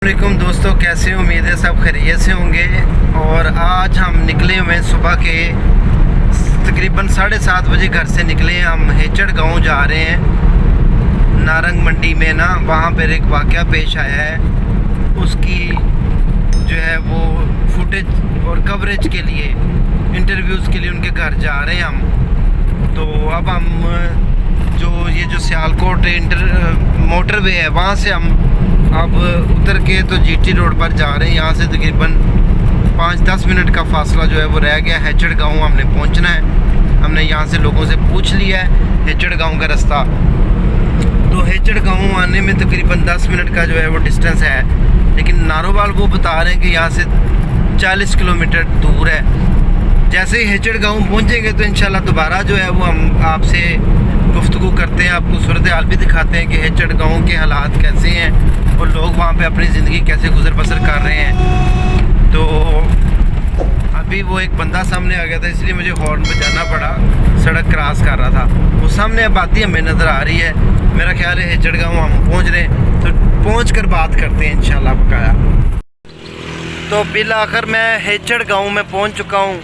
वालेकुम दोस्तों, कैसे हो? उम्मीद है सब खैरियत से होंगे। और आज हम निकले हुए सुबह के तकरीबन 7:30 बजे घर से निकले। हम हेचड़ गांव जा रहे हैं। नारंग मंडी में ना वहाँ पर एक वाक़या पेश आया है, उसकी जो है वो फुटेज और कवरेज के लिए, इंटरव्यूज़ के लिए उनके घर जा रहे हैं हम। तो अब हम जो सियालकोट मोटरवे है वहाँ से हम अब उतर के तो जीटी रोड पर जा रहे हैं। यहाँ से तकरीबन 5-10 मिनट का फासला जो है वो रह गया। हेचड़ गांव हमने पहुँचना है। हमने यहाँ से लोगों से पूछ लिया है हेचड़ गांव का रास्ता। तो हेचड़ गांव आने में तकरीबन 10 मिनट का जो है वो डिस्टेंस है, लेकिन नारोवाल वो बता रहे हैं कि यहाँ से 40 किलोमीटर दूर है। जैसे ही हेचड़ गांव पहुँचेंगे तो इंशाल्लाह दोबारा जो है वो हम आपसे गुफ्तगू करते हैं, आपको सूरत हाल भी दिखाते हैं कि हेचड़ गांव के हालात कैसे हैं और लोग वहाँ पे अपनी ज़िंदगी कैसे गुजर बसर कर रहे हैं। तो अभी वो एक बंदा सामने आ गया था, इसलिए मुझे हॉर्न बजाना पड़ा। सड़क क्रॉस कर रहा था, वो सामने आबादी हमें नज़र आ रही है। मेरा ख्याल है हेचड़ गांव हम पहुँच रहे हैं, तो पहुँच कर बात करते हैं इंशाल्लाह बकाया। तो बिल आखिर मैं हेचड़ गाँव में पहुँच चुका हूँ।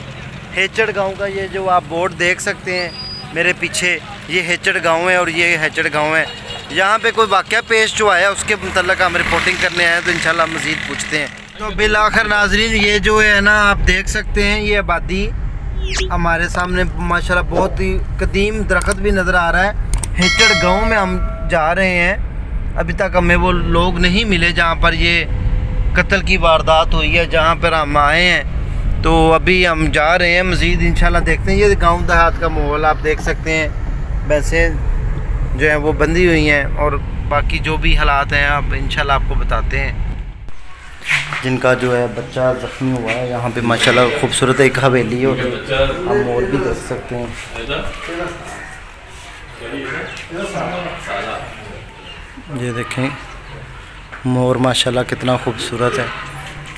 हेचड़ गाँव का ये जो आप बोर्ड देख सकते हैं मेरे पीछे, ये हेचड़ गांव है और ये हेचड़ गांव है। यहाँ पे कोई वाक़या पेश जो आया उसके मतलब हम रिपोर्टिंग करने आए हैं, तो इंशाल्लाह मज़ीद पूछते हैं। तो बिल आखिर नाजरीन, ये जो है ना आप देख सकते हैं, ये आबादी हमारे सामने माशाल्लाह बहुत ही कदीम दरख्त भी नज़र आ रहा है। हेचड़ गांव में हम जा रहे हैं। अभी तक हमें वो लोग नहीं मिले जहाँ पर ये कत्ल की वारदात हुई है, जहाँ पर हम आए हैं। तो अभी हम जा रहे हैं मज़ीद इंशाल्लाह देखते हैं। ये गांव देहात का माहौल आप देख सकते हैं, वैसे जो है वो बंदी हुई हैं और बाकी जो भी हालात हैं आप इंशाल्लाह आपको बताते हैं। जिनका जो है बच्चा ज़ख्मी हुआ है, यहाँ पे माशाल्लाह खूबसूरत एक हवेली और हम मोर भी देख सकते हैं। ये देखें मोर माशाल्लाह कितना खूबसूरत है।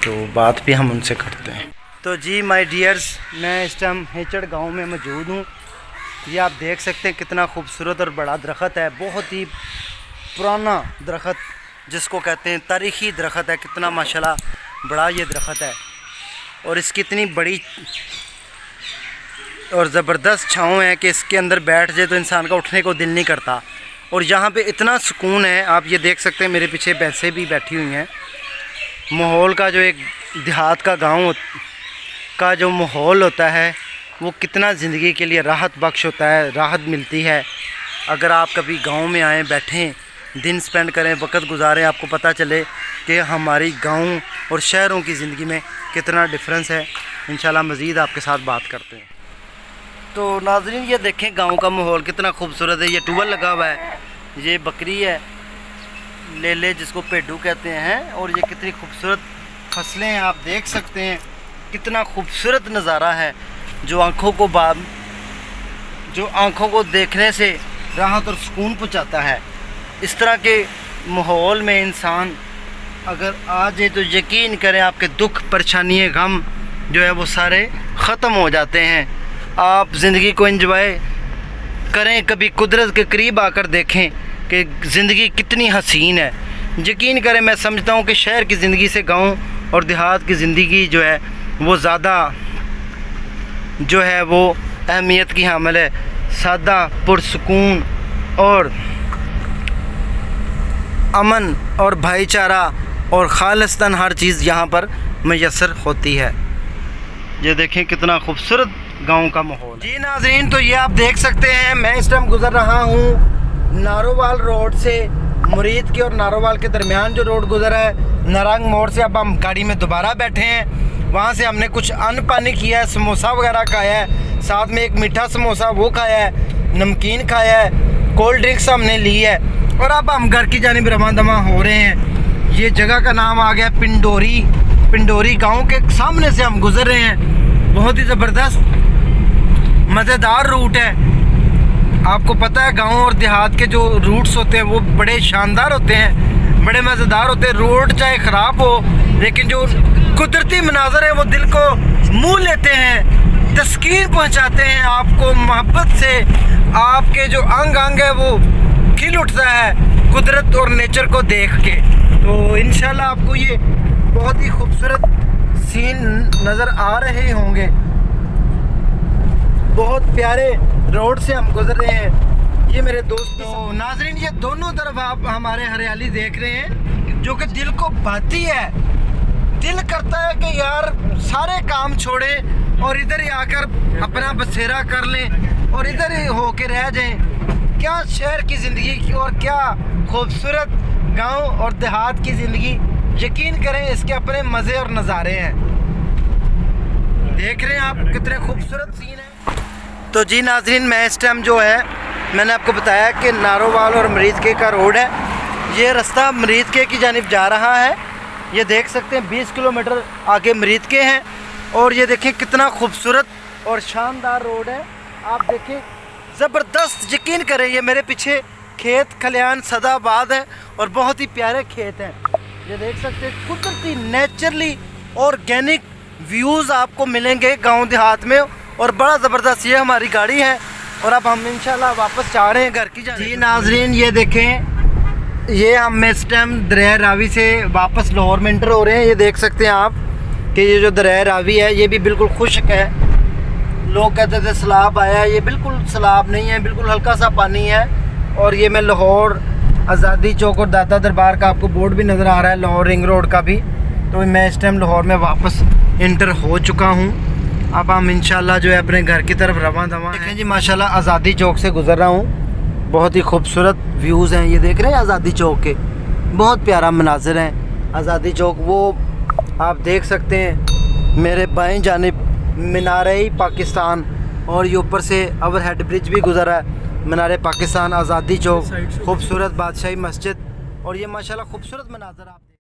तो बात भी हम उनसे करते हैं। तो जी माय डियर्स, मैं इस टाइम हेचड़ गांव में मौजूद हूँ। ये आप देख सकते हैं कितना खूबसूरत और बड़ा दरख्त है, बहुत ही पुराना दरख्त जिसको कहते हैं तारीख़ी दरख्त है। कितना माशाल्लाह बड़ा ये दरख्त है और इसकी इतनी बड़ी और ज़बरदस्त छाँव है कि इसके अंदर बैठ जाए तो इंसान का उठने को दिल नहीं करता। और यहाँ पे इतना सुकून है, आप ये देख सकते हैं मेरे पीछे भैंसें भी बैठी हुई हैं। माहौल का जो एक देहात का गाँव का जो माहौल होता है वो कितना ज़िंदगी के लिए राहत बख्श होता है, राहत मिलती है। अगर आप कभी गांव में आएँ, बैठें, दिन स्पेंड करें, वक्त गुजारें, आपको पता चले कि हमारी गांव और शहरों की ज़िंदगी में कितना डिफरेंस है। इंशाल्लाह मज़ीद आपके साथ बात करते हैं। तो नाज़रीन ये देखें गांव का माहौल कितना खूबसूरत है। ये ट्यूबवेल लगा हुआ है, ये बकरी है लेले जिसको पेडू कहते हैं, और ये कितनी खूबसूरत फसलें हैं आप देख सकते हैं। कितना खूबसूरत नज़ारा है जो आँखों को देखने से राहत और सुकून पहुँचाता है। इस तरह के माहौल में इंसान अगर आ जाए तो यकीन करें आपके दुख, परेशानी, गम जो है वो सारे ख़त्म हो जाते हैं। आप ज़िंदगी को एंजॉय करें, कभी कुदरत के करीब आकर देखें कि ज़िंदगी कितनी हसीन है। यकीन करें, मैं समझता हूँ कि शहर की ज़िंदगी से गाँव और देहात की ज़िंदगी जो है वो ज़्यादा जो है वो अहमियत की हामिल है। सादा, पुरसुकून और अमन और भाईचारा और खालिस्तान हर चीज़ यहाँ पर मैसर होती है। ये देखें कितना खूबसूरत गांव का माहौल। जी नाज़रीन, तो ये आप देख सकते हैं मैं इस टाइम गुज़र रहा हूँ नारोवाल रोड से। मुरीद के और नारोवाल के दरमियान जो रोड गुज़रा है नारंग मोड़ से। अब हम गाड़ी में दोबारा बैठे हैं। वहाँ से हमने कुछ अन्न पानी किया है, समोसा वगैरह खाया है, साथ में एक मीठा समोसा वो खाया है, नमकीन खाया है, कोल्ड ड्रिंक्स हमने ली है और अब हम घर की जानिब रवां दवां हो रहे हैं। ये जगह का नाम आ गया पिंडोरी। पिंडोरी गांव के सामने से हम गुजर रहे हैं। बहुत ही ज़बरदस्त मज़ेदार रूट है। आपको पता है गांव और देहात के जो रूट्स होते हैं वो बड़े शानदार होते हैं, बड़े मज़ेदार होते हैं। रोड चाहे ख़राब हो लेकिन जो कुदरती मनाज़र है वो दिल को मुँह लेते हैं, तस्कीन पहुंचाते हैं आपको मोहब्बत से। आपके जो अंग अंग है वो खिल उठता है कुदरत और नेचर को देख के। तो इंशाल्लाह आपको ये बहुत ही खूबसूरत सीन नज़र आ रहे होंगे। बहुत प्यारे रोड से हम गुजर रहे हैं। ये मेरे दोस्त, तो नाजरीन ये दोनों तरफ आप हमारे हरियाली देख रहे हैं जो कि दिल को भाती है। दिल करता है कि यार सारे काम छोड़े और इधर ही आकर अपना बसेरा कर लें और इधर ही होके रह जाएं। क्या शहर की ज़िंदगी की और क्या खूबसूरत गांव और देहात की ज़िंदगी। यकीन करें इसके अपने मज़े और नज़ारे हैं। देख रहे हैं आप कितने खूबसूरत सीन है। तो जी नाजरीन, मैं इस टाइम जो है मैंने आपको बताया कि नारोवाल और मरीदके का रोड है। ये रास्ता मरीदके की जानिब जा रहा है। ये देख सकते हैं 20 किलोमीटर आगे मरीदके हैं और ये देखें कितना खूबसूरत और शानदार रोड है। आप देखें ज़बरदस्त, यकीन करें ये मेरे पीछे खेत खलियान सदाबाद है और बहुत ही प्यारे खेत हैं। ये देख सकते हैं कुदरती नेचुरली ऑर्गेनिक व्यूज़ आपको मिलेंगे गांव देहात में और बड़ा ज़बरदस्त। ये हमारी गाड़ी है और अब हम इंशाल्लाह वापस जा रहे हैं घर की जानिब। जी नाजरीन ये देखें, ये हम इस टाइम दरिया रावी से वापस लाहौर में इंटर हो रहे हैं। ये देख सकते हैं आप कि ये जो दरिया रावी है ये भी बिल्कुल खुश्क है। लोग कहते थे सैलाब आया, ये बिल्कुल सैलाब नहीं है, बिल्कुल हल्का सा पानी है। और ये मैं लाहौर आज़ादी चौक और दाता दरबार का आपको बोर्ड भी नज़र आ रहा है, लाहौर रिंग रोड का भी। तो मैं इस टाइम लाहौर में वापस इंटर हो चुका हूँ। अब हम इंशाल्लाह जो है अपने घर की तरफ रवां दवां देखें जी। माशाल्लाह आज़ादी चौक से गुज़र रहा हूँ। बहुत ही खूबसूरत व्यूज़ हैं। ये देख रहे हैं आज़ादी चौक के, बहुत प्यारा मनाजिर हैं आज़ादी चौक। वो आप देख सकते हैं मेरे बाएं जानिब मीनार-ए पाकिस्तान और ये ऊपर से ओवर हेड ब्रिज भी गुजरा है। मीनार पाकिस्तान, आज़ादी चौक, खूबसूरत बादशाही मस्जिद और ये माशाल्लाह खूबसूरत मनाज़र आप